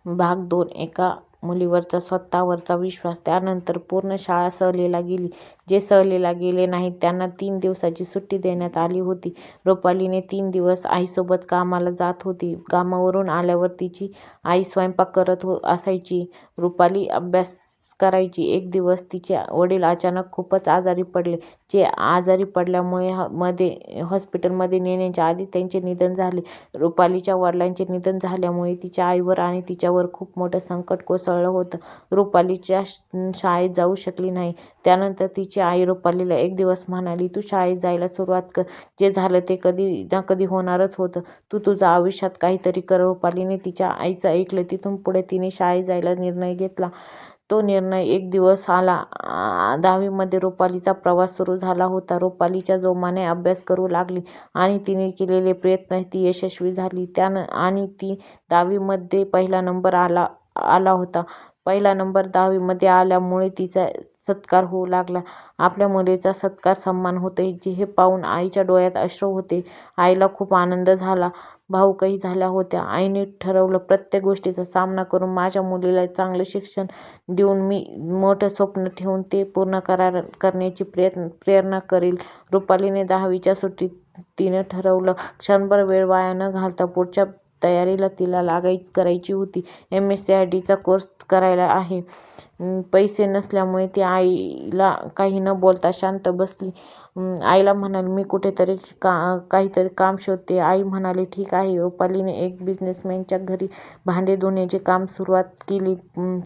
भाग 2. एका मुलीवरचा स्वतःवरचा विश्वास. त्यानंतर पूर्ण शाळा सहलीला गेली. जे सहलीला गेले नाहीत त्यांना 3 दिवसाची सुट्टी देण्यात आली होती. रुपालीने 3 दिवस आईसोबत कामाला जात होती. कामावरून आल्यावर तिची आई स्वयंपाक करत असायची. रुपाली अभ्यास करायची. एक दिवस तिचे वडील अचानक खूपच आजारी पडले. जे आजारी पडल्यामुळे हॉस्पिटलमध्ये नेण्याच्या आधीच त्यांचे निधन झाले. रुपालीच्या वडिलांचे निधन झाल्यामुळे तिच्या आईवर आणि तिच्यावर खूप मोठं संकट कोसळलं होतं. रुपालीच्या शाळेत जाऊ शकली नाही. त्यानंतर तिची आई रुपालीला एक दिवस म्हणाली, "तू शाळेत जायला सुरुवात कर. जे झालं ते कधी ना कधी होणारच होतं. तू तुझ्या आयुष्यात काहीतरी कर." रुपालीने तिच्या आईचं ऐकलं. तिथून पुढे तिने शाळेत जायला निर्णय घेतला. तो निर्णय एक दिवस आला. 10वी मध्ये रुपालीचा प्रवास सुरू झाला होता. रुपालीच्या जोमाने अभ्यास करू लागली आणि तिने केलेले प्रयत्न ती यशस्वी झाली. आणि ती 10वी मध्ये पहिला नंबर आला होता. पहिला नंबर 10वी मध्ये आल्यामुळे तिचा सत्कार होऊ लागला. आपल्या मुलीचा सत्कार सन्मान होतोय हे पाहून आईच्या डोळ्यात अश्रू होते. आईला खूप आनंद झाला. भावुकही झाल्या होत्या. आईने ठरवलं, प्रत्येक गोष्टीचा सामना करून माझ्या मुलीला चांगलं शिक्षण देऊन मी मोठं स्वप्न ठेवून ते पूर्ण करण्याची प्रेरणा करेल. रुपालीने 10वीच्या सुट्टीत तिने ठरवलं, क्षणभर वेळ वाया न घालता पुढच्या तयारीला तिला करायची होती. MSc-ITचा कोर्स करायला आहे. पैसे नसल्यामुळे ती आईला काही न बोलता शांत बसली. आईला म्हणाली, "मी कुठेतरी काहीतरी काम शोधते." आई म्हणाली, "ठीक आहे." रुपालीने एक बिझनेसमॅनच्या घरी भांडे धुण्याचे काम सुरुवात केली.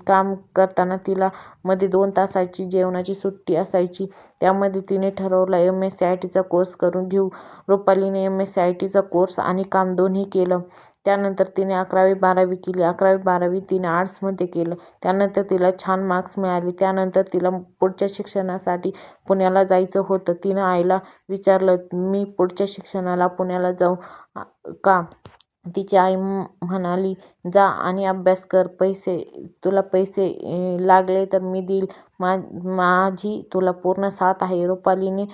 काम करताना तिला मध्ये 2 तासाची जेवणाची सुट्टी असायची. त्यामध्ये तिने ठरवलं MSc-ITचा कोर्स करून घेऊ. रुपालीने MSc-ITचा कोर्स आणि काम दोन्ही केलं. त्यानंतर तिने 11वी-12वी केली. 11वी-12वी तिने आर्ट्समध्ये केलं. त्यानंतर तिला छान मार्क्स मिळाले. त्यानंतर तिला पुढच्या शिक्षणासाठी पुण्याला जायचं होतं. तिनं आईला विचारलं, "मी पुढच्या शिक्षणाला पुण्याला जाऊ का?" तिची आई म्हणाली, "जा आणि अभ्यास कर. तुला पैसे लागले तर मी देईल. माझी तुला पूर्ण साथ आहे." रुपालीने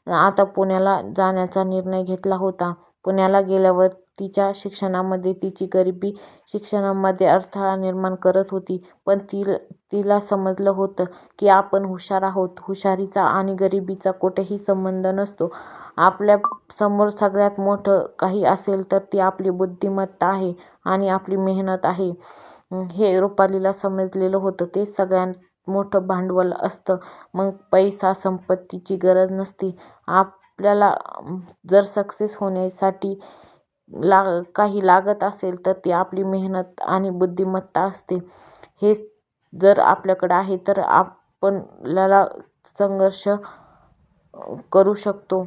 आता पुण्याला जाण्याचा निर्णय घेतला होता. पुण्याला गेल्यावर तिच्या शिक्षणामध्ये तिची गरिबी शिक्षणामध्ये अडथळा निर्माण करत होती. पण तिला समजलं होतं की आपण हुशार आहोत. हुशारीचा आणि गरिबीचा कुठेही संबंध नसतो. आपल्या समोर सगळ्यात मोठं काही असेल तर ती आपली बुद्धिमत्ता आहे आणि आपली मेहनत आहे. हे रुपालीला समजलेलं होतं. ते सगळ्यात मोठं भांडवल असतं. मग पैसा, संपत्तीची गरज नसते. आपल्याला जर सक्सेस होण्यासाठी काही लागत असेल तर ती आपली मेहनत आणि बुद्धिमत्ता असते. हे जर आपल्याकडे आहे तर आपल्याला संघर्ष करू शकतो.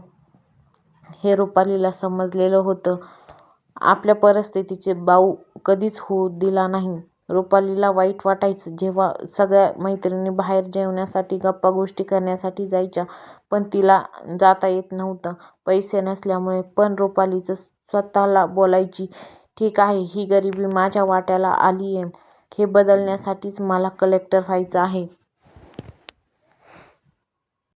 हे रुपालीला समजलेलं होतं. आपल्या परिस्थितीचे बाऊ कधीच होऊ दिला नाही. रुपालीला वाईट वाटायचं जेव्हा सगळ्या मैत्रिणी बाहेर जेवण्यासाठी, गप्पा गोष्टी करण्यासाठी जायच्या. पण तिला जाता येत नव्हतं पैसे नसल्यामुळे. पण रुपालीच स्वतःला बोलायची, "ठीक आहे, ही गरिबी माझ्या वाट्याला आलीये. हे बदलण्यासाठीच मला कलेक्टर व्हायचं आहे."